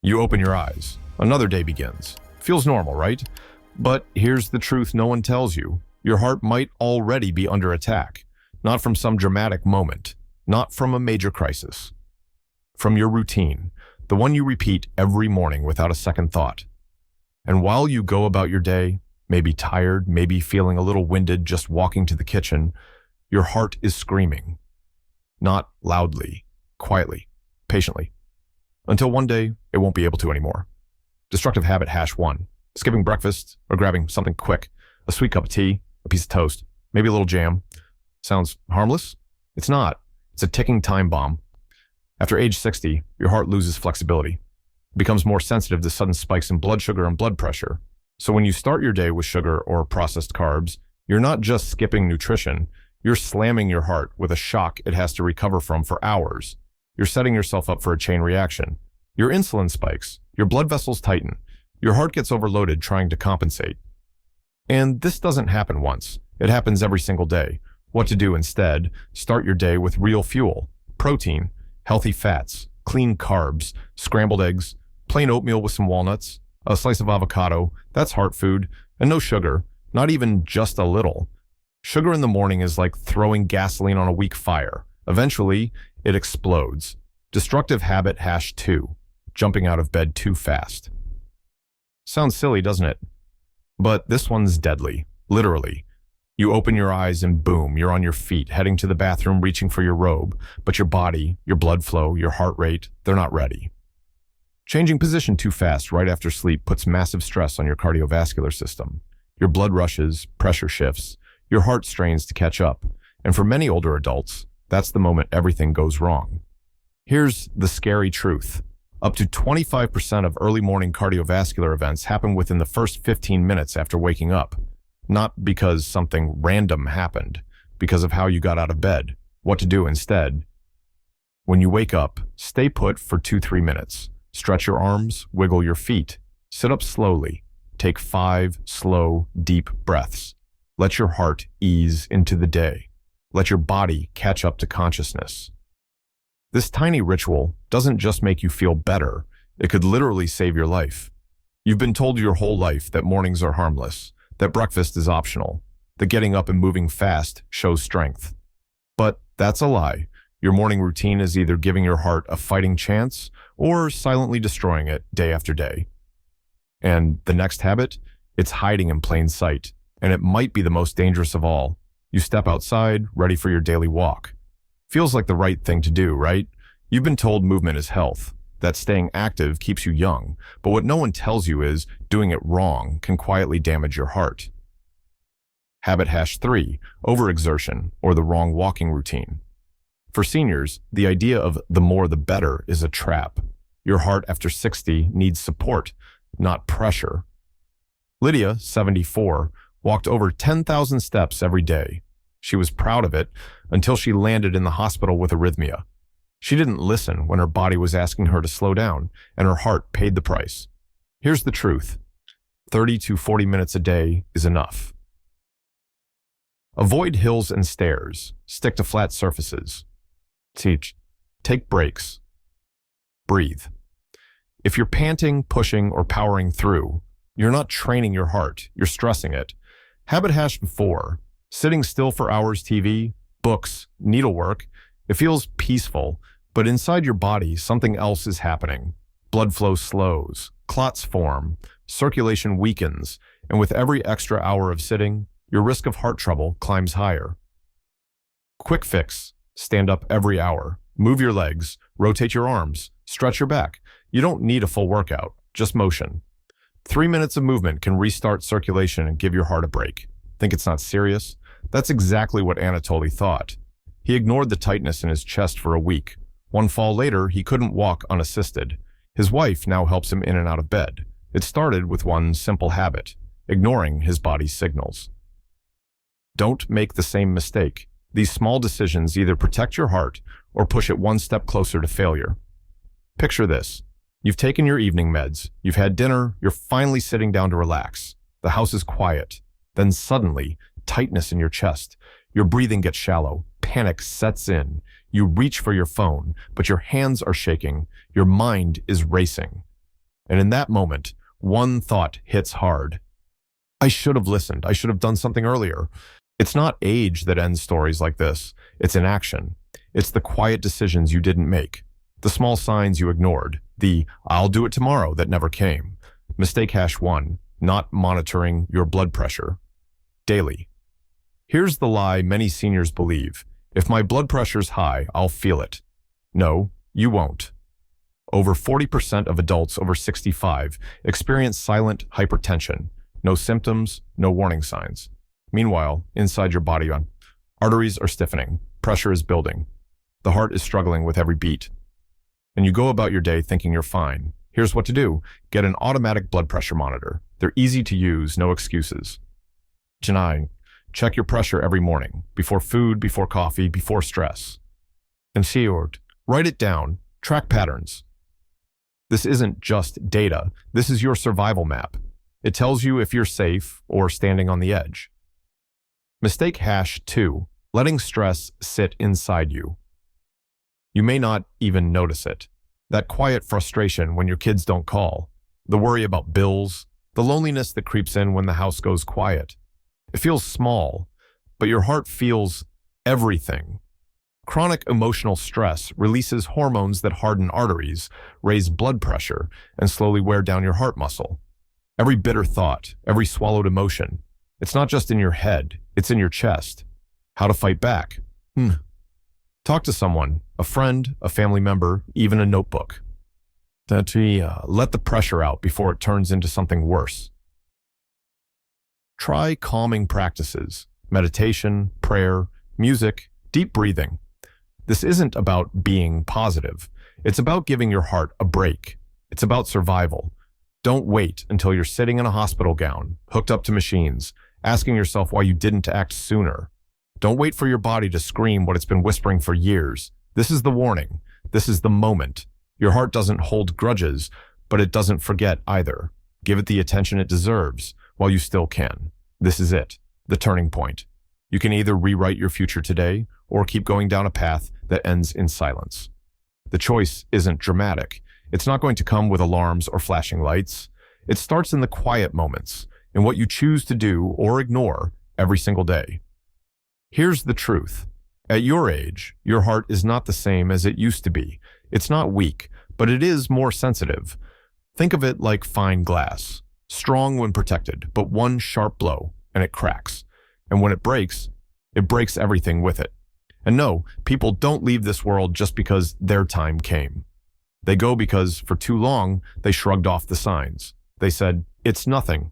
You open your eyes. Another day begins. Feels normal, right? But here's the truth no one tells you. Your heart might already be under attack. Not from some dramatic moment. Not from a major crisis. From your routine. The one you repeat every morning without a second thought. And while you go about your day, maybe tired, maybe feeling a little winded just walking to the kitchen, your heart is screaming. Not loudly, quietly, patiently. Until one day, it won't be able to anymore. Destructive habit hash 1. Skipping breakfast or grabbing something quick. A sweet cup of tea, a piece of toast, maybe a little jam. Sounds harmless? It's not. It's a ticking time bomb. After age 60, your heart loses flexibility. It becomes more sensitive to sudden spikes in blood sugar and blood pressure. So when you start your day with sugar or processed carbs, you're not just skipping nutrition, you're slamming your heart with a shock it has to recover from for hours. You're setting yourself up for a chain reaction. Your insulin spikes, your blood vessels tighten, your heart gets overloaded trying to compensate. And this doesn't happen once. It happens every single day. What to do instead? Start your day with real fuel, protein, healthy fats, clean carbs, scrambled eggs, plain oatmeal with some walnuts, a slice of avocado, that's heart food, and no sugar, not even just a little. Sugar in the morning is like throwing gasoline on a weak fire. Eventually, it explodes. Destructive habit hash 2. Jumping out of bed too fast. Sounds silly, doesn't it? But this one's deadly, literally. You open your eyes and boom, you're on your feet, heading to the bathroom, reaching for your robe, but your body, your blood flow, your heart rate, they're not ready. Changing position too fast right after sleep puts massive stress on your cardiovascular system. Your blood rushes, pressure shifts, your heart strains to catch up, and for many older adults, that's the moment everything goes wrong. Here's the scary truth. Up to 25% of early morning cardiovascular events happen within the first 15 minutes after waking up. Not because something random happened, because of how you got out of bed, what to do instead. When you wake up, stay put for 2-3 minutes. Stretch your arms, wiggle your feet. Sit up slowly. Take 5 slow, deep breaths. Let your heart ease into the day. Let your body catch up to consciousness. This tiny ritual doesn't just make you feel better, it could literally save your life. You've been told your whole life that mornings are harmless, that breakfast is optional, that getting up and moving fast shows strength. But that's a lie. Your morning routine is either giving your heart a fighting chance or silently destroying it day after day. And the next habit? It's hiding in plain sight, and it might be the most dangerous of all. You step outside, ready for your daily walk. Feels like the right thing to do, right? You've been told movement is health, that staying active keeps you young, but what no one tells you is doing it wrong can quietly damage your heart. Habit hash 3, overexertion, or the wrong walking routine. For seniors, the idea of the more the better is a trap. Your heart after 60 needs support, not pressure. Lydia, 74, walked over 10,000 steps every day. She was proud of it until she landed in the hospital with arrhythmia. She didn't listen when her body was asking her to slow down, and her heart paid the price. Here's the truth. 30 to 40 minutes a day is enough. Avoid hills and stairs. Stick to flat surfaces. Take breaks. Breathe. If you're panting, pushing, or powering through, you're not training your heart, you're stressing it. Habit hash 4. Sitting still for hours, TV, books, needlework. It feels peaceful, but inside your body, something else is happening. Blood flow slows, clots form, circulation weakens, and with every extra hour of sitting, your risk of heart trouble climbs higher. Quick fix. Stand up every hour. Move your legs, rotate your arms, stretch your back. You don't need a full workout, just motion. 3 minutes of movement can restart circulation and give your heart a break. Think it's not serious? That's exactly what Anatoly thought. He ignored the tightness in his chest for a week. One fall later, he couldn't walk unassisted. His wife now helps him in and out of bed. It started with one simple habit, ignoring his body's signals. Don't make the same mistake. These small decisions either protect your heart or push it one step closer to failure. Picture this. You've taken your evening meds, you've had dinner, you're finally sitting down to relax. The house is quiet. Then suddenly, tightness in your chest. Your breathing gets shallow. Panic sets in. You reach for your phone, but your hands are shaking. Your mind is racing. And in that moment, one thought hits hard. I should have listened. I should have done something earlier. It's not age that ends stories like this. It's inaction. It's the quiet decisions you didn't make, the small signs you ignored, the "I'll do it tomorrow" that never came. Mistake #1, not monitoring your blood pressure daily. Here's the lie many seniors believe. If my blood pressure's high, I'll feel it. No, you won't. Over 40% of adults over 65 experience silent hypertension. No symptoms, no warning signs. Meanwhile, inside your body, arteries are stiffening, pressure is building, the heart is struggling with every beat. And you go about your day thinking you're fine. Here's what to do. Get an automatic blood pressure monitor. They're easy to use, no excuses. 9. Check your pressure every morning, before food, before coffee, before stress. And write it down, track patterns. This isn't just data, this is your survival map. It tells you if you're safe or standing on the edge. Mistake #2, letting stress sit inside you. You may not even notice it. That quiet frustration when your kids don't call, the worry about bills, the loneliness that creeps in when the house goes quiet. It feels small, but your heart feels everything. Chronic emotional stress releases hormones that harden arteries, raise blood pressure, and slowly wear down your heart muscle. Every bitter thought, every swallowed emotion, it's not just in your head, it's in your chest. How to fight back? Talk to someone, a friend, a family member, even a notebook. Let the pressure out before it turns into something worse. Try calming practices, meditation, prayer, music, deep breathing. This isn't about being positive. It's about giving your heart a break. It's about survival. Don't wait until you're sitting in a hospital gown, hooked up to machines, asking yourself why you didn't act sooner. Don't wait for your body to scream what it's been whispering for years. This is the warning. This is the moment. Your heart doesn't hold grudges, but it doesn't forget either. Give it the attention it deserves while you still can. This is it, the turning point. You can either rewrite your future today or keep going down a path that ends in silence. The choice isn't dramatic. It's not going to come with alarms or flashing lights. It starts in the quiet moments, in what you choose to do or ignore every single day. Here's the truth. At your age, your heart is not the same as it used to be. It's not weak, but it is more sensitive. Think of it like fine glass, strong when protected, but one sharp blow, and it cracks. And when it breaks everything with it. And no, people don't leave this world just because their time came. They go because, for too long, they shrugged off the signs. They said, "It's nothing."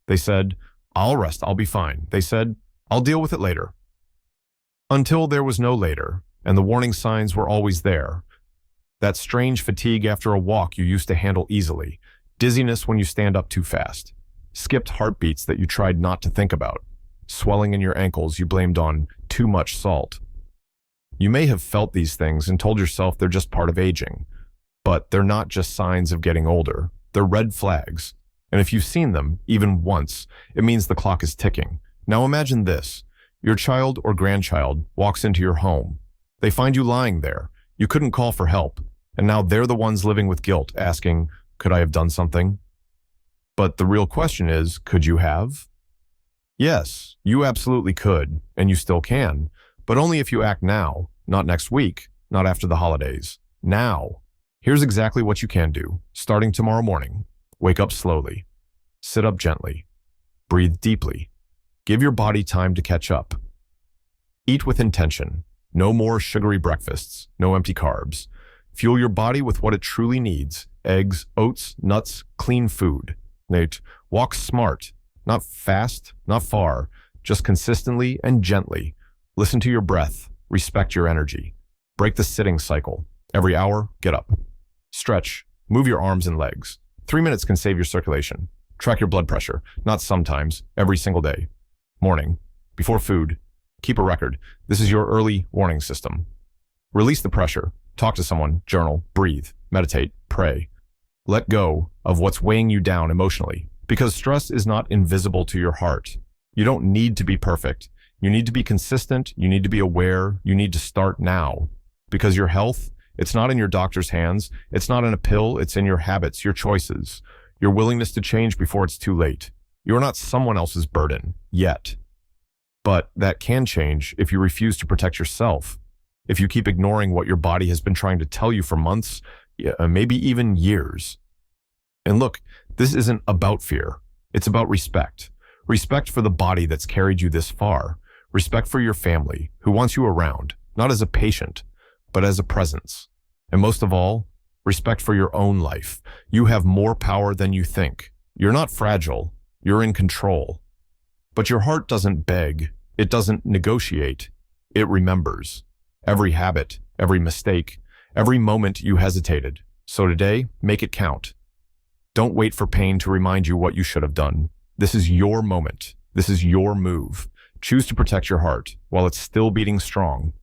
They said, "I'll rest, I'll be fine." They said, "I'll deal with it later." Until there was no later, and the warning signs were always there. That strange fatigue after a walk you used to handle easily, dizziness when you stand up too fast, skipped heartbeats that you tried not to think about, swelling in your ankles you blamed on too much salt. You may have felt these things and told yourself they're just part of aging, but they're not just signs of getting older. They're red flags. And if you've seen them, even once, it means the clock is ticking. Now imagine this. Your child or grandchild walks into your home. They find you lying there. You couldn't call for help. And now they're the ones living with guilt, asking, "Could I have done something?" But the real question is, could you have? Yes, you absolutely could, and you still can, but only if you act now, not next week, not after the holidays. Now. Here's exactly what you can do, starting tomorrow morning. Wake up slowly. Sit up gently. Breathe deeply. Give your body time to catch up. Eat with intention. No more sugary breakfasts, no empty carbs. Fuel your body with what it truly needs: eggs, oats, nuts, clean food. Walk smart, not fast, not far, just consistently and gently. Listen to your breath, respect your energy. Break the sitting cycle. Every hour, get up. Stretch, move your arms and legs. 3 minutes can save your circulation. Track your blood pressure, not sometimes, every single day. Morning, before food, keep a record. This is your early warning system. Release the pressure. Talk to someone, journal, breathe, meditate, pray. Let go of what's weighing you down emotionally, because stress is not invisible to your heart. You don't need to be perfect. You need to be consistent. You need to be aware. You need to start now, because your health It's not in your doctor's hands. It's not in a pill. It's in your habits, your choices, your willingness to change before it's too late. You're not someone else's burden, yet. But that can change if you refuse to protect yourself. If you keep ignoring what your body has been trying to tell you for months, maybe even years. And look, this isn't about fear. It's about respect. Respect for the body that's carried you this far. Respect for your family, who wants you around, not as a patient, but as a presence. And most of all, respect for your own life. You have more power than you think. You're not fragile. You're in control. But your heart doesn't beg. It doesn't negotiate. It remembers. Every habit, every mistake, every moment you hesitated. So today, make it count. Don't wait for pain to remind you what you should have done. This is your moment. This is your move. Choose to protect your heart while it's still beating strong.